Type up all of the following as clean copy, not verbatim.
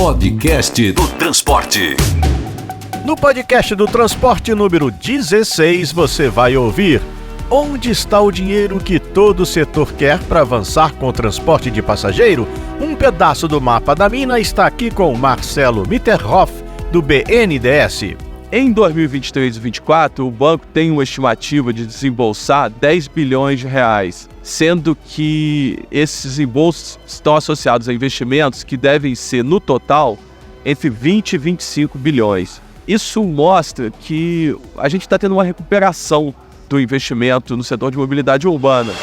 Podcast do Transporte. No podcast do Transporte número 16, você vai ouvir: onde está o dinheiro que todo setor quer para avançar com o transporte de passageiro? Um pedaço do mapa da mina está aqui com Marcelo Mitterhoff, do BNDES. Em 2023 e 2024, o banco tem uma estimativa de desembolsar 10 bilhões de reais, sendo que esses desembolsos estão associados a investimentos que devem ser, no total, entre 20 e 25 bilhões. Isso mostra que a gente está tendo uma recuperação do investimento no setor de mobilidade urbana.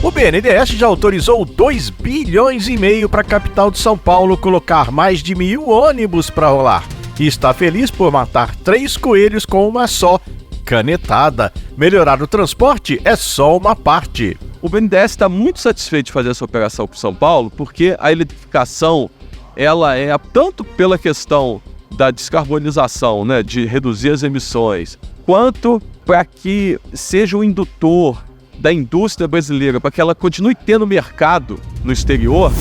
O BNDES já autorizou 2 bilhões e meio para a capital de São Paulo colocar mais de 1.000 ônibus para rolar. E está feliz por matar 3 coelhos com uma só canetada. Melhorar o transporte é só uma parte. O BNDES está muito satisfeito de fazer essa operação com São Paulo, porque a eletrificação ela é tanto pela questão da descarbonização, né, de reduzir as emissões, quanto para que seja o indutor da indústria brasileira, para que ela continue tendo mercado no exterior.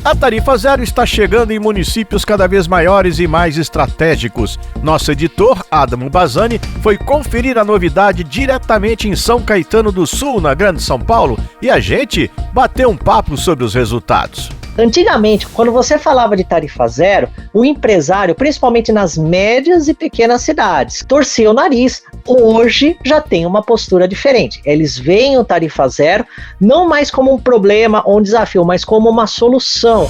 A tarifa zero está chegando em municípios cada vez maiores e mais estratégicos. Nosso editor, Adamo Bazzani, foi conferir a novidade diretamente em São Caetano do Sul, na Grande São Paulo, e a gente bateu um papo sobre os resultados. Antigamente, quando você falava de tarifa zero, o empresário, principalmente nas médias e pequenas cidades, torcia o nariz. Hoje já tem uma postura diferente. Eles veem o tarifa zero não mais como um problema ou um desafio, mas como uma solução.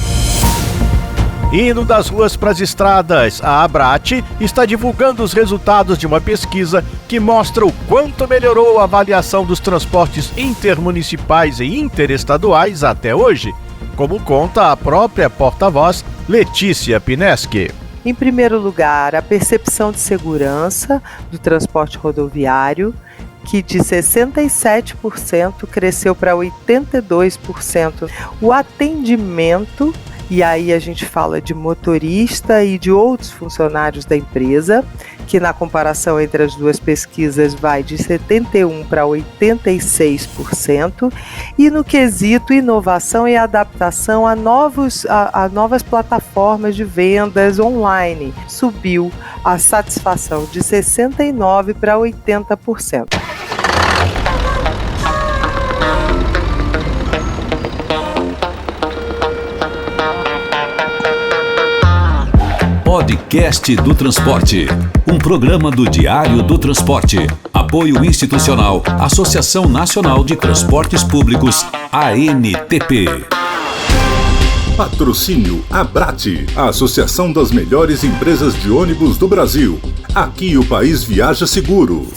Indo das ruas para as estradas, a Abrat está divulgando os resultados de uma pesquisa que mostra o quanto melhorou a avaliação dos transportes intermunicipais e interestaduais até hoje, como conta a própria porta-voz Letícia Pineschi. Em primeiro lugar, a percepção de segurança do transporte rodoviário, que de 67% cresceu para 82%. O atendimento, e aí a gente fala de motorista e de outros funcionários da empresa, que na comparação entre as duas pesquisas vai de 71% para 86%, e no quesito inovação e adaptação a novas plataformas de vendas online, subiu a satisfação de 69% para 80%. Podcast do Transporte, um programa do Diário do Transporte. Apoio institucional, Associação Nacional de Transportes Públicos, ANTP. Patrocínio Abrat, a Associação das Melhores Empresas de Ônibus do Brasil. Aqui o país viaja seguro.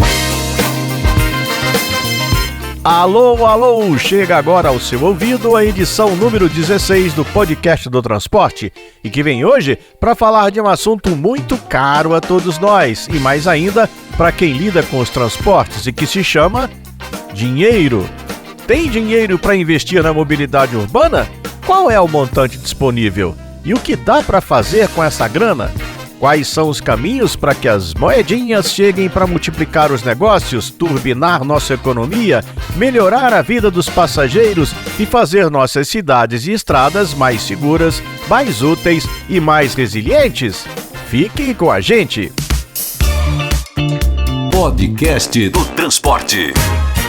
Alô, alô! Chega agora ao seu ouvido a edição número 16 do Podcast do Transporte, e que vem hoje para falar de um assunto muito caro a todos nós, e mais ainda para quem lida com os transportes, e que se chama dinheiro. Tem dinheiro para investir na mobilidade urbana? Qual é o montante disponível? E o que dá para fazer com essa grana? Quais são os caminhos para que as moedinhas cheguem para multiplicar os negócios, turbinar nossa economia, melhorar a vida dos passageiros e fazer nossas cidades e estradas mais seguras, mais úteis e mais resilientes? Fiquem com a gente! Podcast do Transporte.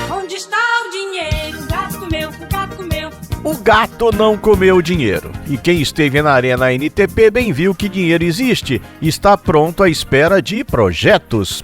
Onde está o dinheiro? O gato comeu, o gato comeu. O gato não comeu dinheiro. E quem esteve na Arena NTP bem viu que dinheiro existe e está pronto à espera de projetos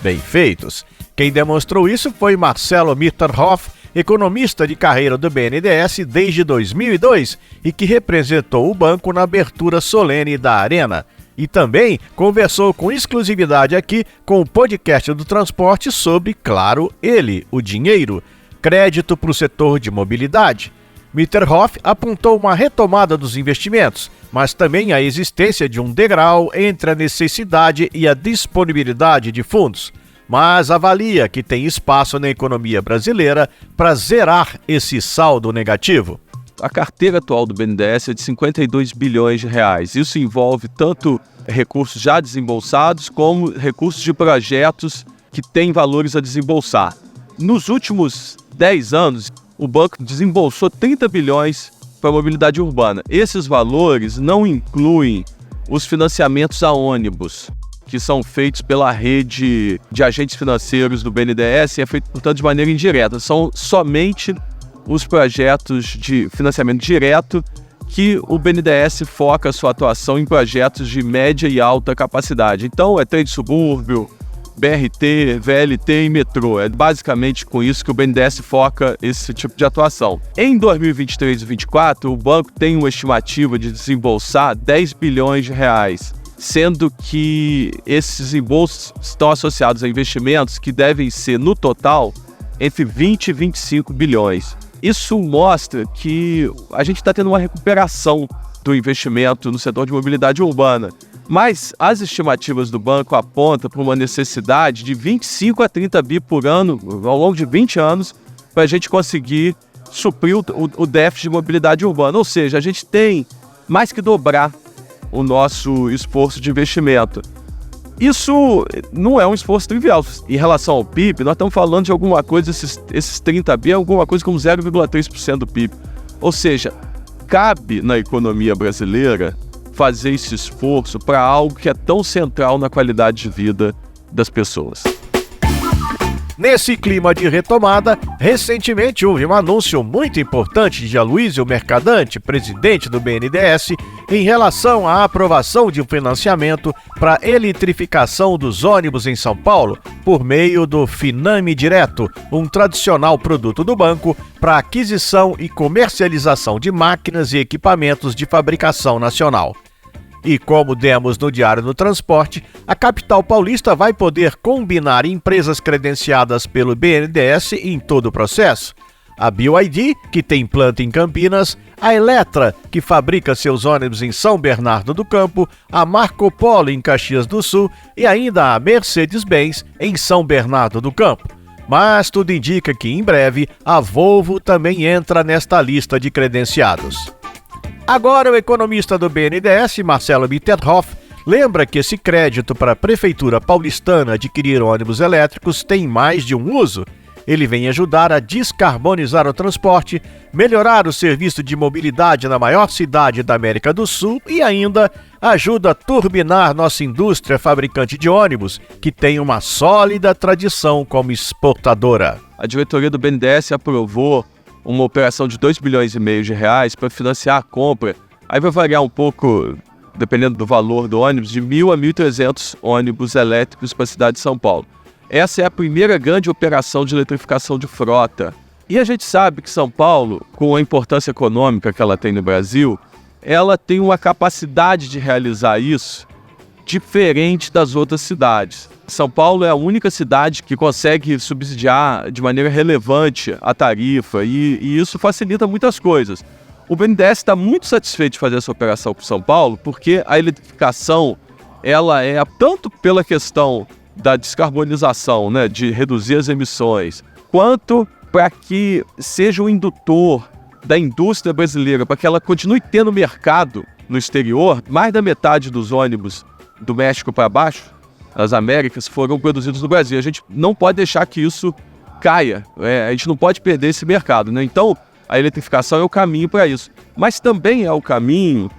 bem feitos. Quem demonstrou isso foi Marcelo Mitterhoff, economista de carreira do BNDES desde 2002 e que representou o banco na abertura solene da Arena. E também conversou com exclusividade aqui com o podcast do transporte sobre, claro, ele, o dinheiro, crédito para o setor de mobilidade. Mitterhoff apontou uma retomada dos investimentos, mas também a existência de um degrau entre a necessidade e a disponibilidade de fundos, mas avalia que tem espaço na economia brasileira para zerar esse saldo negativo. A carteira atual do BNDES é de 52 bilhões de reais. Isso envolve tanto recursos já desembolsados como recursos de projetos que têm valores a desembolsar. Nos últimos 10 anos, o banco desembolsou 30 bilhões para a mobilidade urbana. Esses valores não incluem os financiamentos a ônibus, que são feitos pela rede de agentes financeiros do BNDES e é feito, portanto, de maneira indireta. São somente os projetos de financiamento direto que o BNDES foca a sua atuação em projetos de média e alta capacidade. Então, é trem de subúrbio, BRT, VLT e metrô. É basicamente com isso que o BNDES foca esse tipo de atuação. Em 2023 e 2024, o banco tem uma estimativa de desembolsar 10 bilhões de reais, sendo que esses desembolsos estão associados a investimentos que devem ser, no total, entre 20 e 25 bilhões. Isso mostra que a gente está tendo uma recuperação do investimento no setor de mobilidade urbana. Mas as estimativas do banco apontam para uma necessidade de 25 a 30 bi por ano, ao longo de 20 anos, para a gente conseguir suprir o déficit de mobilidade urbana. Ou seja, a gente tem mais que dobrar o nosso esforço de investimento. Isso não é um esforço trivial. Em relação ao PIB, nós estamos falando de alguma coisa, esses 30 bi é alguma coisa como 0,3% do PIB. Ou seja, cabe na economia brasileira fazer esse esforço para algo que é tão central na qualidade de vida das pessoas. Nesse clima de retomada, recentemente houve um anúncio muito importante de Aloysio Mercadante, presidente do BNDES, em relação à aprovação de um financiamento para a eletrificação dos ônibus em São Paulo por meio do Finame Direto, um tradicional produto do banco para aquisição e comercialização de máquinas e equipamentos de fabricação nacional. E como demos no Diário do Transporte, a capital paulista vai poder combinar empresas credenciadas pelo BNDES em todo o processo. A BYD, que tem planta em Campinas, a Eletra, que fabrica seus ônibus em São Bernardo do Campo, a Marco Polo em Caxias do Sul e ainda a Mercedes-Benz em São Bernardo do Campo. Mas tudo indica que em breve a Volvo também entra nesta lista de credenciados. Agora, o economista do BNDES, Marcelo Mitterhoff, lembra que esse crédito para a Prefeitura paulistana adquirir ônibus elétricos tem mais de um uso. Ele vem ajudar a descarbonizar o transporte, melhorar o serviço de mobilidade na maior cidade da América do Sul e ainda ajuda a turbinar nossa indústria fabricante de ônibus, que tem uma sólida tradição como exportadora. A diretoria do BNDES aprovou uma operação de 2,5 bilhões de reais para financiar a compra. Aí vai variar um pouco, dependendo do valor do ônibus, de 1.000 a 1.300 ônibus elétricos para a cidade de São Paulo. Essa é a primeira grande operação de eletrificação de frota. E a gente sabe que São Paulo, com a importância econômica que ela tem no Brasil, ela tem uma capacidade de realizar isso diferente das outras cidades. São Paulo é a única cidade que consegue subsidiar de maneira relevante a tarifa e isso facilita muitas coisas. O BNDES está muito satisfeito de fazer essa operação com São Paulo porque a eletrificação ela é tanto pela questão da descarbonização, né, de reduzir as emissões, quanto para que seja um indutor da indústria brasileira, para que ela continue tendo mercado no exterior. Mais da metade dos ônibus do México para baixo, as Américas, foram produzidos no Brasil. A gente não pode deixar que isso caia, a gente não pode perder esse mercado, né? Então, a eletrificação é o caminho para isso. Mas também é o caminho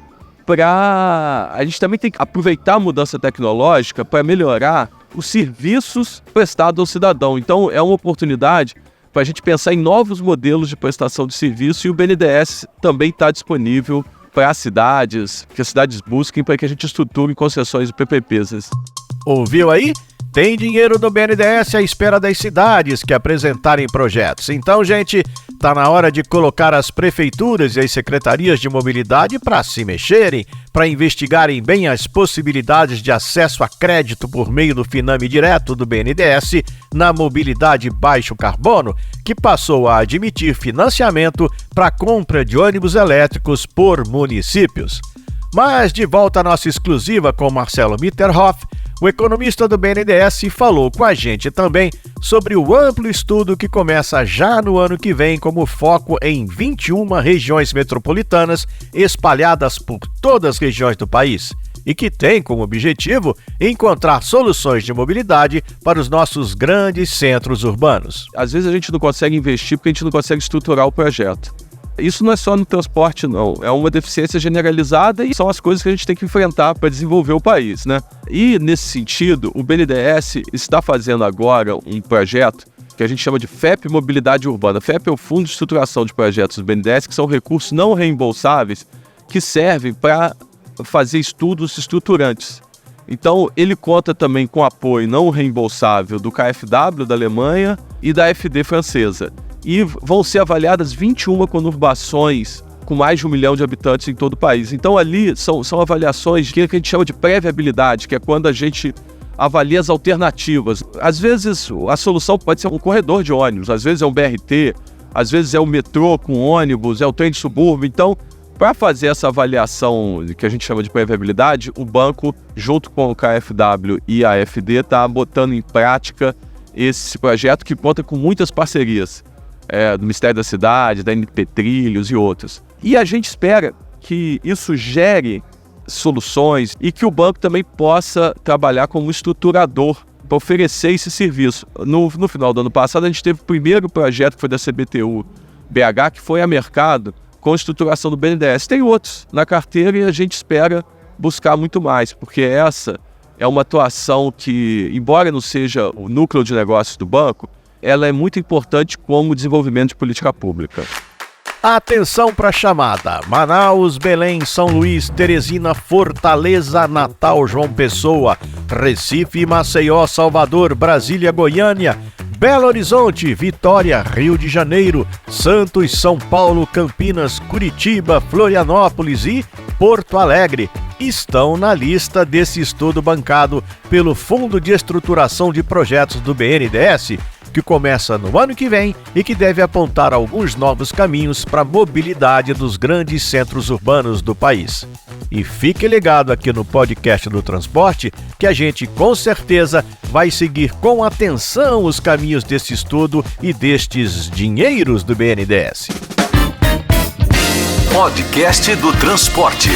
para... A gente também tem que aproveitar a mudança tecnológica para melhorar os serviços prestados ao cidadão. Então, é uma oportunidade para a gente pensar em novos modelos de prestação de serviço e o BNDES também está disponível para as cidades, que as cidades busquem para que a gente estruture concessões e PPPs. Ouviu aí? Tem dinheiro do BNDES à espera das cidades que apresentarem projetos. Então, gente, tá na hora de colocar as prefeituras e as secretarias de mobilidade para se mexerem, para investigarem bem as possibilidades de acesso a crédito por meio do Finame Direto do BNDES na mobilidade baixo carbono, que passou a admitir financiamento para a compra de ônibus elétricos por municípios. Mas de volta à nossa exclusiva com Marcelo Mitterhoff, o economista do BNDES falou com a gente também sobre o amplo estudo que começa já no ano que vem como foco em 21 regiões metropolitanas espalhadas por todas as regiões do país e que tem como objetivo encontrar soluções de mobilidade para os nossos grandes centros urbanos. Às vezes a gente não consegue investir porque a gente não consegue estruturar o projeto. Isso não é só no transporte, não. É uma deficiência generalizada e são as coisas que a gente tem que enfrentar para desenvolver o país, né? E, nesse sentido, o BNDES está fazendo agora um projeto que a gente chama de FEP Mobilidade Urbana. FEP é o Fundo de Estruturação de Projetos do BNDES, que são recursos não reembolsáveis que servem para fazer estudos estruturantes. Então, ele conta também com apoio não reembolsável do KfW da Alemanha e da AfD francesa. E vão ser avaliadas 21 conurbações com mais de 1 milhão de habitantes em todo o país. Então, ali são avaliações que a gente chama de pré-viabilidade, que é quando a gente avalia as alternativas. Às vezes, a solução pode ser um corredor de ônibus, às vezes é um BRT, às vezes é o metrô com ônibus, é o trem de subúrbio. Então, para fazer essa avaliação que a gente chama de pré-viabilidade, o banco, junto com o KfW e a AfD, está botando em prática esse projeto que conta com muitas parcerias do Ministério da Cidade, da NP Trilhos e outros. E a gente espera que isso gere soluções e que o banco também possa trabalhar como estruturador para oferecer esse serviço. No final do ano passado, a gente teve o primeiro projeto que foi da CBTU BH, que foi a mercado com a estruturação do BNDES. Tem outros na carteira e a gente espera buscar muito mais, porque essa é uma atuação que, embora não seja o núcleo de negócios do banco, ela é muito importante como desenvolvimento de política pública. Atenção para a chamada: Manaus, Belém, São Luís, Teresina, Fortaleza, Natal, João Pessoa, Recife, Maceió, Salvador, Brasília, Goiânia, Belo Horizonte, Vitória, Rio de Janeiro, Santos, São Paulo, Campinas, Curitiba, Florianópolis e Porto Alegre estão na lista desse estudo bancado pelo Fundo de Estruturação de Projetos do BNDES, que começa no ano que vem e que deve apontar alguns novos caminhos para a mobilidade dos grandes centros urbanos do país. E fique ligado aqui no podcast do transporte, que a gente com certeza vai seguir com atenção os caminhos desse estudo e destes dinheiros do BNDES. Podcast do Transporte.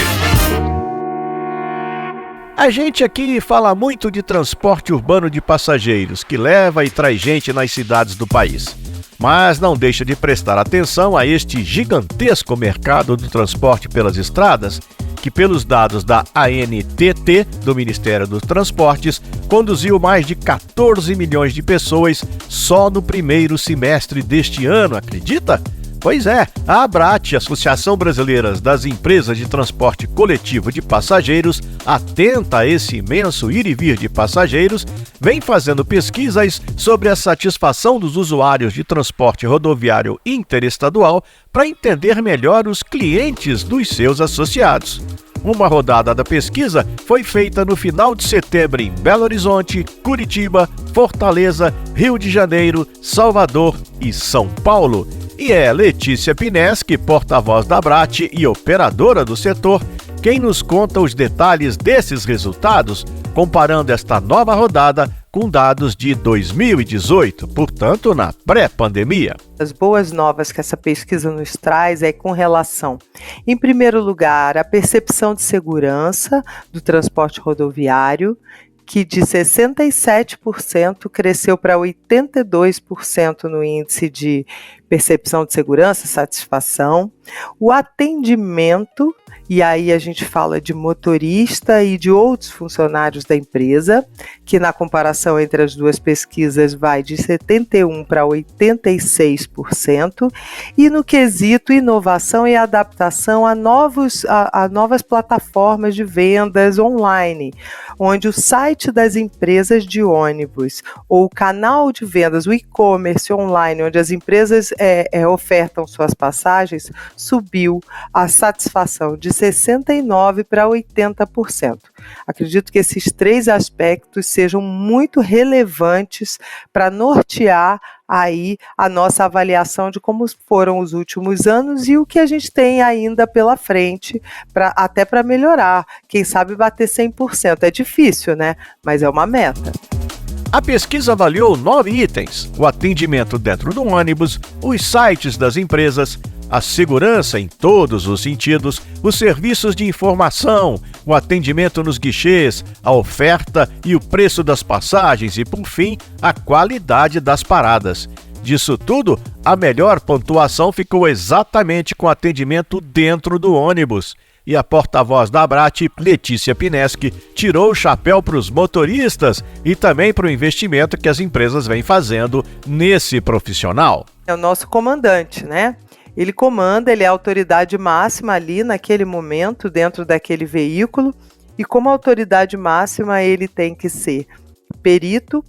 A gente aqui fala muito de transporte urbano de passageiros, que leva e traz gente nas cidades do país. Mas não deixa de prestar atenção a este gigantesco mercado do transporte pelas estradas, que pelos dados da ANTT, do Ministério dos Transportes, conduziu mais de 14 milhões de pessoas só no primeiro semestre deste ano, acredita? Pois é, a ABRAT, Associação Brasileira das Empresas de Transporte Coletivo de Passageiros, atenta a esse imenso ir e vir de passageiros, vem fazendo pesquisas sobre a satisfação dos usuários de transporte rodoviário interestadual para entender melhor os clientes dos seus associados. Uma rodada da pesquisa foi feita no final de setembro em Belo Horizonte, Curitiba, Fortaleza, Rio de Janeiro, Salvador e São Paulo. E é Letícia Pineschi, porta-voz da ABRAT e operadora do setor, quem nos conta os detalhes desses resultados, comparando esta nova rodada com dados de 2018, portanto, na pré-pandemia. As boas novas que essa pesquisa nos traz é com relação, em primeiro lugar, à percepção de segurança do transporte rodoviário, que de 67% cresceu para 82% no índice de percepção de segurança, satisfação. O atendimento, e aí a gente fala de motorista e de outros funcionários da empresa, que na comparação entre as duas pesquisas vai de 71% para 86%, e no quesito inovação e adaptação a novas plataformas de vendas online, onde o site das empresas de ônibus ou o canal de vendas, o e-commerce online, onde as empresas ofertam suas passagens, subiu a satisfação de 69% para 80%. Acredito que esses três aspectos sejam muito relevantes para nortear aí a nossa avaliação de como foram os últimos anos e o que a gente tem ainda pela frente, até para melhorar, quem sabe bater 100%. É difícil, né? Mas é uma meta. A pesquisa avaliou 9 itens: o atendimento dentro do ônibus, os sites das empresas, a segurança em todos os sentidos, os serviços de informação, o atendimento nos guichês, a oferta e o preço das passagens e, por fim, a qualidade das paradas. disso tudo, a melhor pontuação ficou exatamente com atendimento dentro do ônibus. E a porta-voz da Abrat, Letícia Pineschi, tirou o chapéu para os motoristas e também para o investimento que as empresas vêm fazendo nesse profissional. É o nosso comandante, né? Ele comanda, ele é a autoridade máxima ali naquele momento, dentro daquele veículo. E como autoridade máxima, ele tem que ser perito,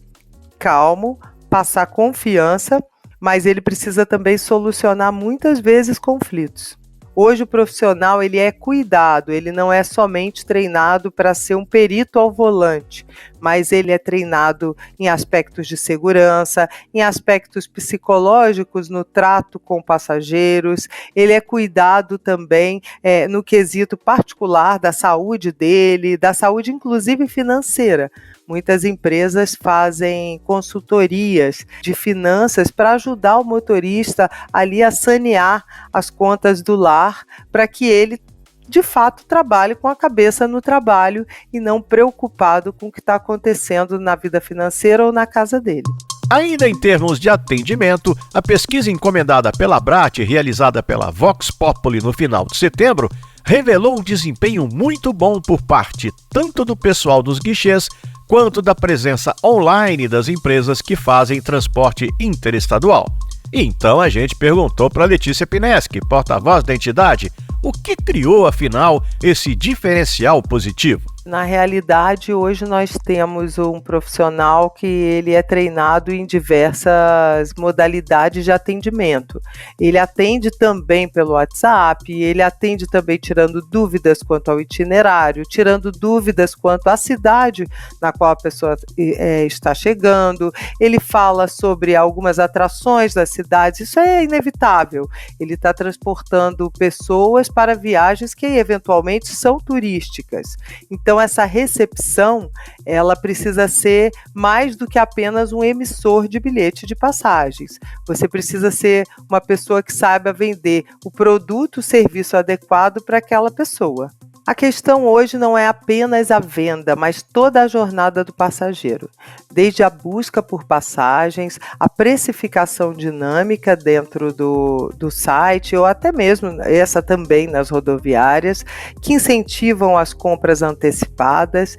calmo, passar confiança, mas ele precisa também solucionar muitas vezes conflitos. Hoje o profissional ele é cuidado, ele não é somente treinado para ser um perito ao volante, mas ele é treinado em aspectos de segurança, em aspectos psicológicos no trato com passageiros, ele é cuidado também no quesito particular da saúde dele, da saúde inclusive financeira. Muitas empresas fazem consultorias de finanças para ajudar o motorista ali a sanear as contas do lar, para que ele, de fato, trabalhe com a cabeça no trabalho e não preocupado com o que está acontecendo na vida financeira ou na casa dele. Ainda em termos de atendimento, a pesquisa encomendada pela Abrat, realizada pela Vox Populi no final de setembro, revelou um desempenho muito bom por parte tanto do pessoal dos guichês quanto da presença online das empresas que fazem transporte interestadual. Então a gente perguntou para Letícia Pineschi, porta-voz da entidade, o que criou, afinal, esse diferencial positivo. Na realidade, hoje nós temos um profissional que ele é treinado em diversas modalidades de atendimento. Ele atende também pelo WhatsApp, ele atende também tirando dúvidas quanto ao itinerário, tirando dúvidas quanto à cidade na qual a pessoa está chegando. Ele fala sobre algumas atrações das cidades, isso é inevitável. Ele está transportando pessoas para viagens que eventualmente são turísticas. Então, essa recepção, ela precisa ser mais do que apenas um emissor de bilhete de passagens. Você precisa ser uma pessoa que saiba vender o produto, o serviço adequado para aquela pessoa. A questão hoje não é apenas a venda, mas toda a jornada do passageiro. Desde a busca por passagens, a precificação dinâmica dentro do site, ou até mesmo essa também nas rodoviárias, que incentivam as compras antecipadas,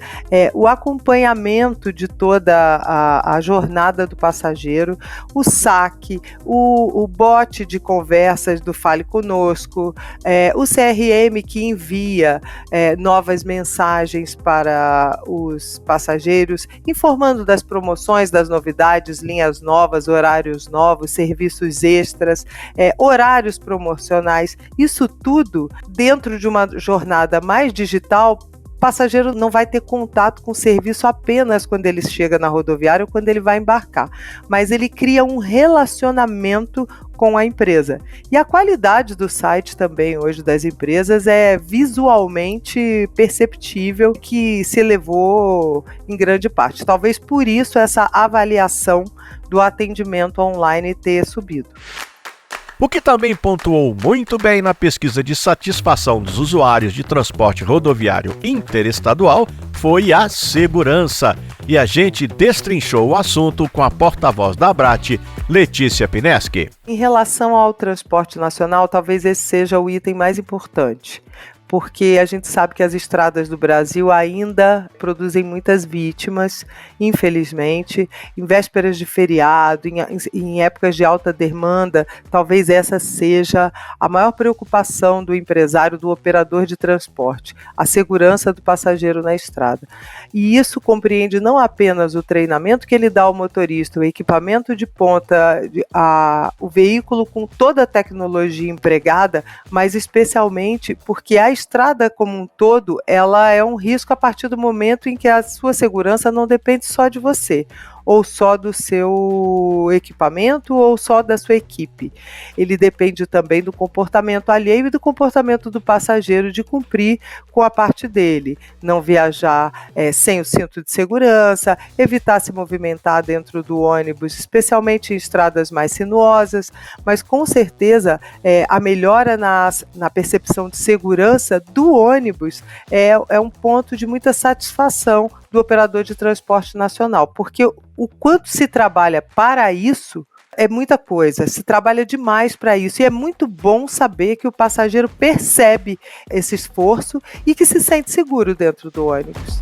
o acompanhamento de toda a jornada do passageiro, o saque, o bot de conversas do Fale Conosco, o CRM que envia novas mensagens para os passageiros, informando das promoções, das novidades, linhas novas, horários novos, serviços extras, horários promocionais. Isso tudo dentro de uma jornada mais digital. O passageiro não vai ter contato com o serviço apenas quando ele chega na rodoviária ou quando ele vai embarcar, mas ele cria um relacionamento com a empresa. E a qualidade do site também hoje das empresas é visualmente perceptível, que se elevou em grande parte. Talvez por isso essa avaliação do atendimento online ter subido. O que também pontuou muito bem na pesquisa de satisfação dos usuários de transporte rodoviário interestadual foi a segurança. E a gente destrinchou o assunto com a porta-voz da Abrat, Letícia Pineschi. Em relação ao transporte nacional, talvez esse seja o item mais importante, porque a gente sabe que as estradas do Brasil ainda produzem muitas vítimas, infelizmente, em vésperas de feriado, em épocas de alta demanda. Talvez essa seja a maior preocupação do empresário, do operador de transporte, a segurança do passageiro na estrada. E isso compreende não apenas o treinamento que ele dá ao motorista, o equipamento de ponta, o veículo com toda a tecnologia empregada, mas especialmente porque a estrada como um todo, ela é um risco a partir do momento em que a sua segurança não depende só de você, ou só do seu equipamento, ou só da sua equipe. Ele depende também do comportamento alheio e do comportamento do passageiro de cumprir com a parte dele. Não viajar sem o cinto de segurança, evitar se movimentar dentro do ônibus, especialmente em estradas mais sinuosas, mas com certeza a melhora na percepção de segurança do ônibus é um ponto de muita satisfação do operador de transporte nacional, porque o quanto se trabalha para isso É muita coisa, se trabalha demais para isso e é muito bom saber que o passageiro percebe esse esforço e que se sente seguro dentro do ônibus.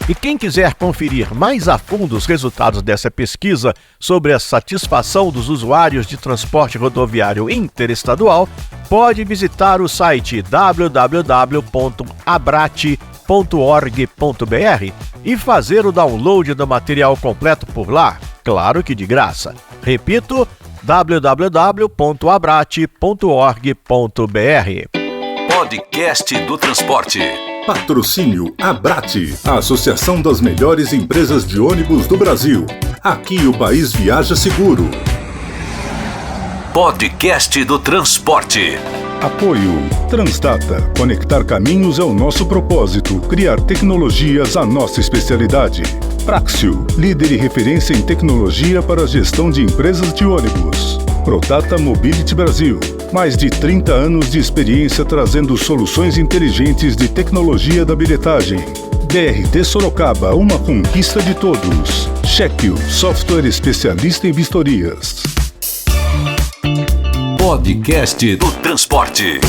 E quem quiser conferir mais a fundo os resultados dessa pesquisa sobre a satisfação dos usuários de transporte rodoviário interestadual, pode visitar o site www.abrate.org.br e fazer o download do material completo por lá, claro que de graça. Repito, www.abrate.org.br. Podcast do Transporte. Patrocínio Abrate, a Associação das Melhores Empresas de Ônibus do Brasil. Aqui o país viaja seguro. Podcast do Transporte. Apoio Transdata. Conectar caminhos é o nosso propósito. Criar tecnologias a nossa especialidade. Praxio, líder e referência em tecnologia para a gestão de empresas de ônibus. Prodata Mobility Brasil. Mais de 30 anos de experiência trazendo soluções inteligentes de tecnologia da bilhetagem. BRT Sorocaba, uma conquista de todos. Chequio, software especialista em vistorias. Podcast do Transporte.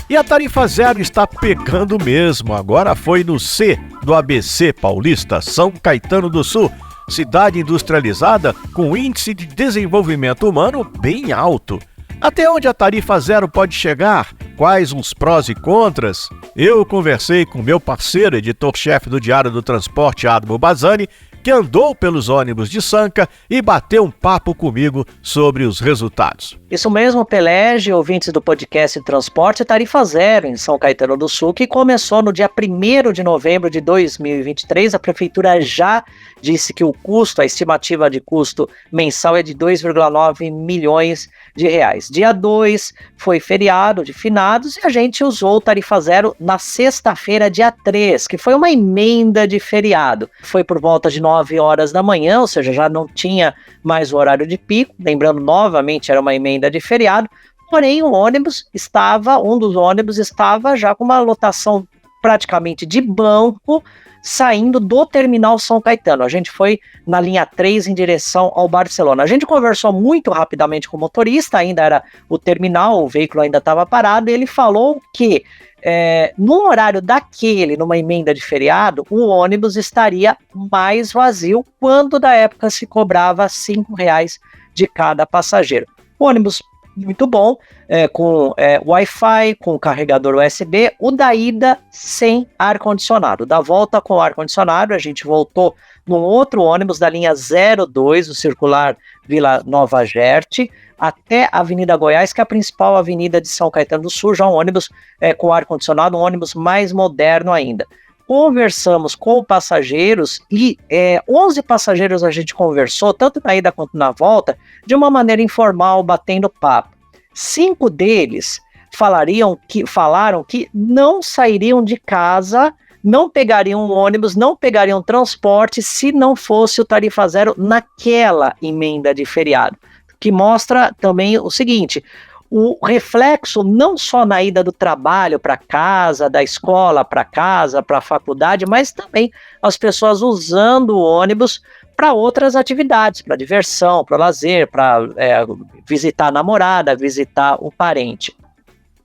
E a tarifa zero está pegando mesmo. Agora foi no C do ABC Paulista, São Caetano do Sul. Cidade industrializada com índice de desenvolvimento humano bem alto. Até onde a tarifa zero pode chegar? Quais os prós e contras? Eu conversei com meu parceiro, editor-chefe do Diário do Transporte, Admo Bazzani, que andou pelos ônibus de Sanca e bateu um papo comigo sobre os resultados. Isso mesmo, Pelege, ouvintes do podcast Transporte, tarifa zero em São Caetano do Sul, que começou no dia 1º de novembro de 2023. A prefeitura já disse que o custo, a estimativa de custo mensal é de 2,9 milhões de reais. Dia 2 foi feriado de finados e a gente usou tarifa zero na sexta-feira, dia 3, que foi uma emenda de feriado. Foi por volta de 9 horas da manhã, ou seja, já não tinha mais o horário de pico. Lembrando, novamente, era uma emenda de feriado, porém um dos ônibus estava já com uma lotação praticamente de banco, saindo do terminal São Caetano. A gente foi na linha 3 em direção ao Barcelona. A gente conversou muito rapidamente com o motorista, ainda era o terminal, o veículo ainda estava parado, e ele falou que num horário daquele, numa emenda de feriado, o ônibus estaria mais vazio, quando da época se cobrava R$5 de cada passageiro. O ônibus muito bom, com Wi-Fi, com carregador USB, o da ida sem ar-condicionado. Da volta com ar-condicionado, a gente voltou num outro ônibus da linha 02, o circular Vila Nova Gerte, até a Avenida Goiás, que é a principal avenida de São Caetano do Sul, já um ônibus com ar-condicionado, um ônibus mais moderno ainda. Conversamos com passageiros e 11 passageiros a gente conversou, tanto na ida quanto na volta, de uma maneira informal, batendo papo. 5 deles falaram que não sairiam de casa, não pegariam ônibus, não pegariam transporte se não fosse o tarifa zero naquela emenda de feriado. Que mostra também o seguinte: o reflexo não só na ida do trabalho para casa, da escola para casa, para a faculdade, mas também as pessoas usando o ônibus para outras atividades, para diversão, para lazer, para visitar a namorada, visitar o parente.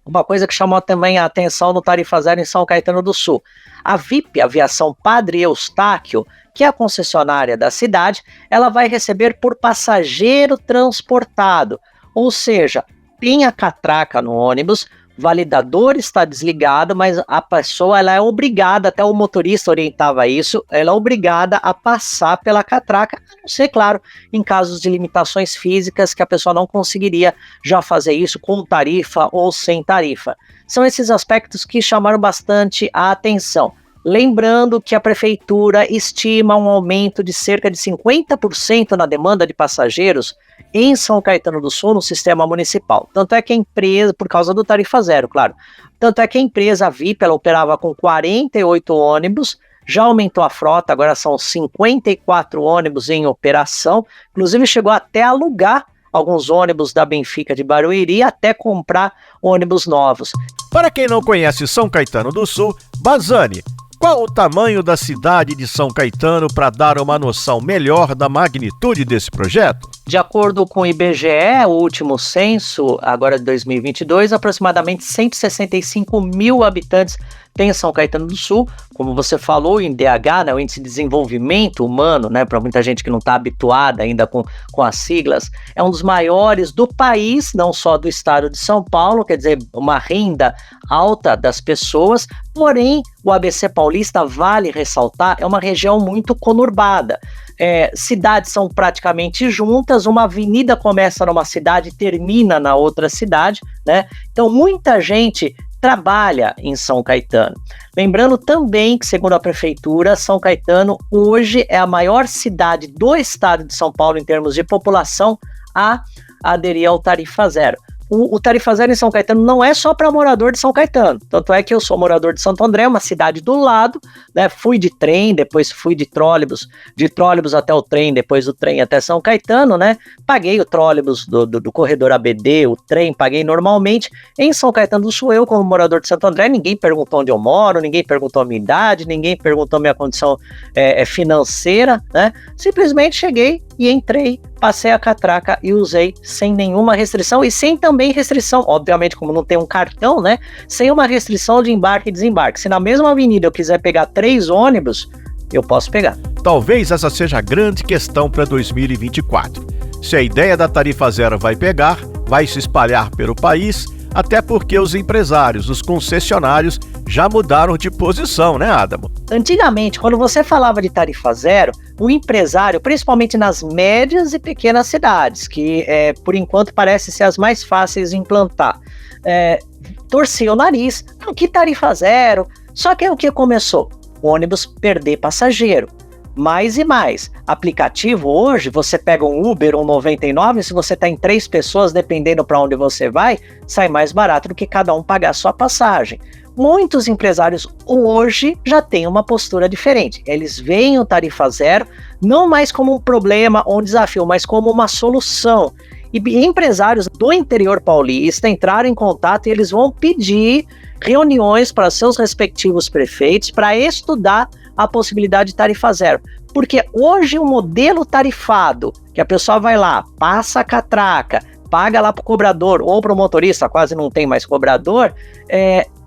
Uma coisa que chamou também a atenção no tarifa zero em São Caetano do Sul: a VIP, Aviação Padre Eustáquio, que é a concessionária da cidade, ela vai receber por passageiro transportado, ou seja, tem a catraca no ônibus, o validador está desligado, mas a pessoa ela é obrigada, até o motorista orientava isso, ela é obrigada a passar pela catraca, a não ser, claro, em casos de limitações físicas que a pessoa não conseguiria já fazer isso com tarifa ou sem tarifa. São esses aspectos que chamaram bastante a atenção. Lembrando que a prefeitura estima um aumento de cerca de 50% na demanda de passageiros em São Caetano do Sul no sistema municipal. Tanto é que a empresa, por causa do tarifa zero, claro, tanto é que a empresa VIP, ela operava com 48 ônibus, já aumentou a frota, agora são 54 ônibus em operação, inclusive chegou até a alugar alguns ônibus da Benfica de Barueri, até comprar ônibus novos. Para quem não conhece São Caetano do Sul, Bazzani, qual o tamanho da cidade de São Caetano para dar uma noção melhor da magnitude desse projeto? De acordo com o IBGE, o último censo, agora de 2022, aproximadamente 165 mil habitantes tem São Caetano do Sul. Como você falou, o INDH, né, o Índice de Desenvolvimento Humano, né, para muita gente que não está habituada ainda com as siglas, é um dos maiores do país, não só do estado de São Paulo, quer dizer, uma renda alta das pessoas, porém, o ABC Paulista, vale ressaltar, é uma região muito conurbada. Cidades são praticamente juntas, uma avenida começa numa cidade e termina na outra cidade, né? Então, muita gente trabalha em São Caetano. Lembrando também que, segundo a prefeitura, São Caetano hoje é a maior cidade do estado de São Paulo em termos de população a aderir ao Tarifa Zero. O Tarifa Zero em São Caetano não é só para morador de São Caetano, tanto é que eu sou morador de Santo André, uma cidade do lado, né? Fui de trem, depois fui de trólebus até o trem, depois do trem até São Caetano, né? Paguei o trólebus do corredor ABD, o trem, paguei normalmente. Em São Caetano do Sul, eu como morador de Santo André, ninguém perguntou onde eu moro, ninguém perguntou a minha idade, ninguém perguntou a minha condição financeira, né? Simplesmente cheguei e entrei, passei a catraca e usei sem nenhuma restrição e sem também restrição, obviamente como não tem um cartão, né, sem uma restrição de embarque e desembarque. Se na mesma avenida eu quiser pegar 3 ônibus, eu posso pegar. Talvez essa seja a grande questão para 2024. Se a ideia da Tarifa Zero vai pegar, vai se espalhar pelo país, até porque os empresários, os concessionários, já mudaram de posição, né, Adamo? Antigamente, quando você falava de Tarifa Zero, o empresário, principalmente nas médias e pequenas cidades, que por enquanto parece ser as mais fáceis de implantar, torcia o nariz, que Tarifa Zero? Só que o que começou? O ônibus perder passageiro. Mais e mais. Aplicativo hoje, você pega um Uber ou 99, se você está em 3 pessoas, dependendo para onde você vai, sai mais barato do que cada um pagar a sua passagem. Muitos empresários hoje já têm uma postura diferente. Eles veem o Tarifa Zero não mais como um problema ou um desafio, mas como uma solução. E empresários do interior paulista entraram em contato e eles vão pedir reuniões para seus respectivos prefeitos para estudar a possibilidade de Tarifa Zero. Porque hoje o modelo tarifado, que a pessoa vai lá, passa a catraca, paga lá para o cobrador ou para o motorista, quase não tem mais cobrador,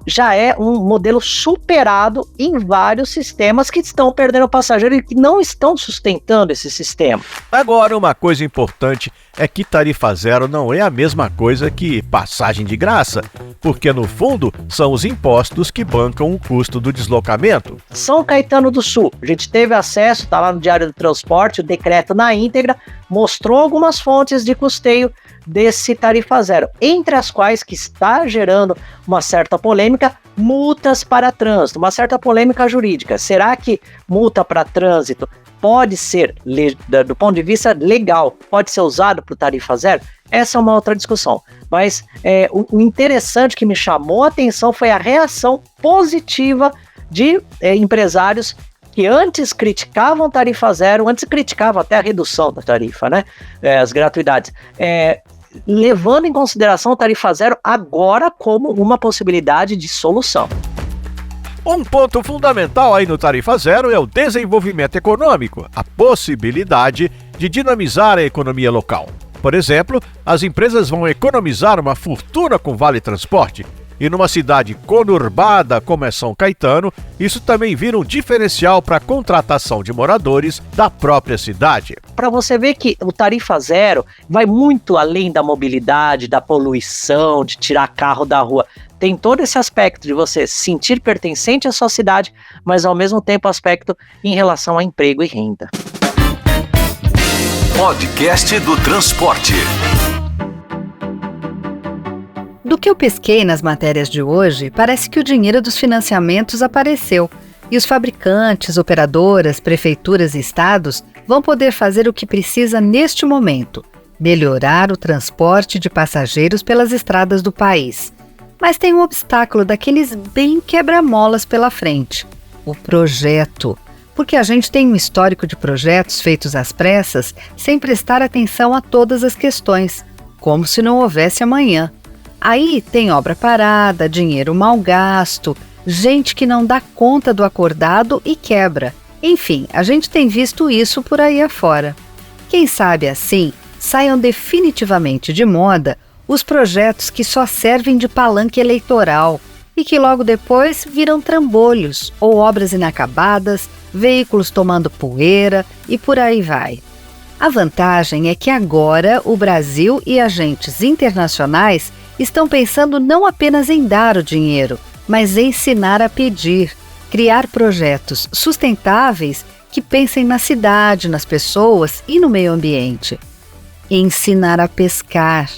já é um modelo superado em vários sistemas que estão perdendo passageiro e que não estão sustentando esse sistema. Agora, uma coisa importante é que Tarifa Zero não é a mesma coisa que passagem de graça, porque no fundo são os impostos que bancam o custo do deslocamento. São Caetano do Sul, a gente teve acesso, está lá no Diário do Transporte, o decreto na íntegra, mostrou algumas fontes de custeio desse Tarifa Zero, entre as quais que está gerando uma certa polêmica, multas para trânsito, uma certa polêmica jurídica. Será que multa para trânsito pode ser, do ponto de vista legal, pode ser usado para o Tarifa Zero? Essa é uma outra discussão. Mas o interessante que me chamou a atenção foi a reação positiva de empresários que antes criticavam Tarifa Zero, antes criticavam até a redução da tarifa, né? As gratuidades. Levando em consideração o Tarifa Zero agora como uma possibilidade de solução. Um ponto fundamental aí no Tarifa Zero é o desenvolvimento econômico, a possibilidade de dinamizar a economia local. Por exemplo, as empresas vão economizar uma fortuna com Vale Transporte. E numa cidade conurbada como é São Caetano, isso também vira um diferencial para a contratação de moradores da própria cidade. Para você ver que o Tarifa Zero vai muito além da mobilidade, da poluição, de tirar carro da rua. Tem todo esse aspecto de você se sentir pertencente à sua cidade, mas ao mesmo tempo aspecto em relação a emprego e renda. Podcast do Transporte. Do que eu pesquei nas matérias de hoje, parece que o dinheiro dos financiamentos apareceu e os fabricantes, operadoras, prefeituras e estados vão poder fazer o que precisa neste momento: melhorar o transporte de passageiros pelas estradas do país. Mas tem um obstáculo daqueles bem quebra-molas pela frente: o projeto. Porque a gente tem um histórico de projetos feitos às pressas sem prestar atenção a todas as questões, como se não houvesse amanhã. Aí tem obra parada, dinheiro mal gasto, gente que não dá conta do acordado e quebra. Enfim, a gente tem visto isso por aí afora. Quem sabe assim, saiam definitivamente de moda os projetos que só servem de palanque eleitoral e que logo depois viram trambolhos ou obras inacabadas, veículos tomando poeira e por aí vai. A vantagem é que agora o Brasil e agentes internacionais estão pensando não apenas em dar o dinheiro, mas em ensinar a pedir, criar projetos sustentáveis que pensem na cidade, nas pessoas e no meio ambiente. Ensinar a pescar.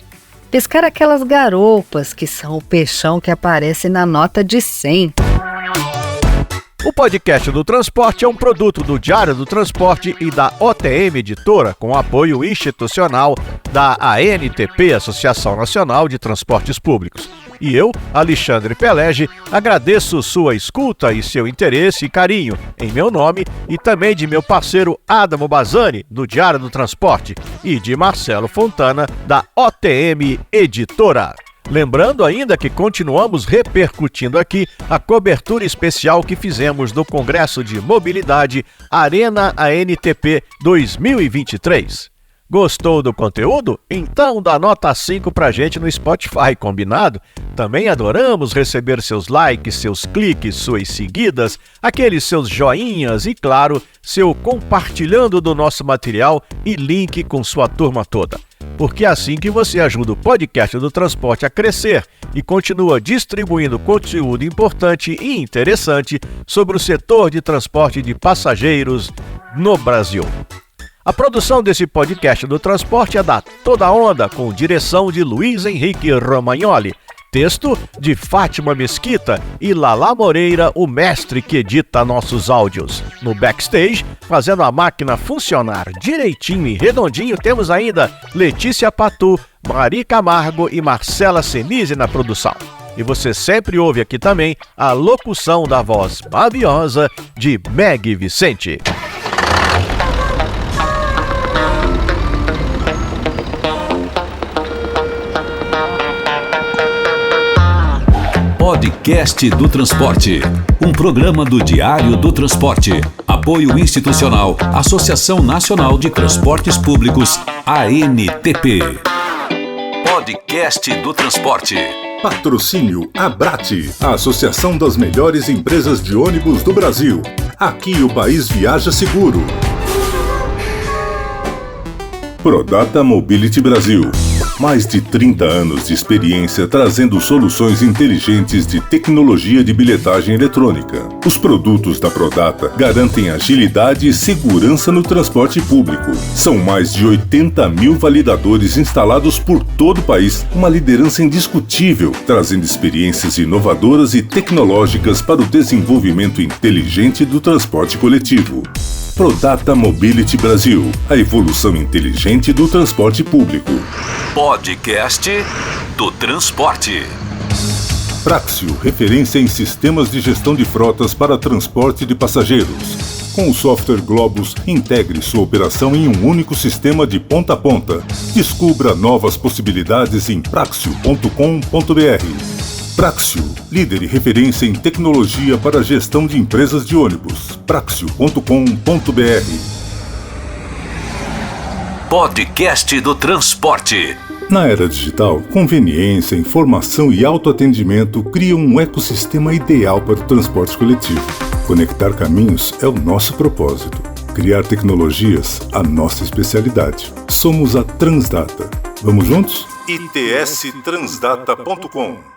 Pescar aquelas garoupas que são o peixão que aparece na nota de 100. O podcast do Transporte é um produto do Diário do Transporte e da OTM Editora, com apoio institucional da ANTP, Associação Nacional de Transportes Públicos. E eu, Alexandre Pelege, agradeço sua escuta e seu interesse e carinho em meu nome e também de meu parceiro Adamo Bazzani, do Diário do Transporte, e de Marcelo Fontana, da OTM Editora. Lembrando ainda que continuamos repercutindo aqui a cobertura especial que fizemos do Congresso de Mobilidade Arena ANTP 2023. Gostou do conteúdo? Então dá nota 5 pra gente no Spotify, combinado? Também adoramos receber seus likes, seus cliques, suas seguidas, aqueles seus joinhas e, claro, seu compartilhando do nosso material e link com sua turma toda. Porque é assim que você ajuda o podcast do Transporte a crescer e continua distribuindo conteúdo importante e interessante sobre o setor de transporte de passageiros no Brasil. A produção desse podcast do Transporte é da Toda Onda, com direção de Luiz Henrique Romagnoli, texto de Fátima Mesquita e Lala Moreira, o mestre que edita nossos áudios. No backstage, fazendo a máquina funcionar direitinho e redondinho, temos ainda Letícia Patu, Mari Camargo e Marcela Senise na produção. E você sempre ouve aqui também a locução da voz maviosa de Meg Vicente. Podcast do Transporte, um programa do Diário do Transporte. Apoio institucional, Associação Nacional de Transportes Públicos, ANTP. Podcast do Transporte. Patrocínio Abrate, a Associação das Melhores Empresas de Ônibus do Brasil. Aqui o país viaja seguro. Prodata Mobility Brasil. Mais de 30 anos de experiência trazendo soluções inteligentes de tecnologia de bilhetagem eletrônica. Os produtos da Prodata garantem agilidade e segurança no transporte público. São mais de 80 mil validadores instalados por todo o país, uma liderança indiscutível, trazendo experiências inovadoras e tecnológicas para o desenvolvimento inteligente do transporte coletivo. Prodata Mobility Brasil, a evolução inteligente do transporte público. Podcast do Transporte. Praxio, referência em sistemas de gestão de frotas para transporte de passageiros. Com o software Globus, integre sua operação em um único sistema de ponta a ponta. Descubra novas possibilidades em praxio.com.br. Praxio, líder e referência em tecnologia para a gestão de empresas de ônibus. praxio.com.br. Podcast do Transporte. Na era digital, conveniência, informação e autoatendimento criam um ecossistema ideal para o transporte coletivo. Conectar caminhos é o nosso propósito. Criar tecnologias, a nossa especialidade. Somos a Transdata. Vamos juntos? itstransdata.com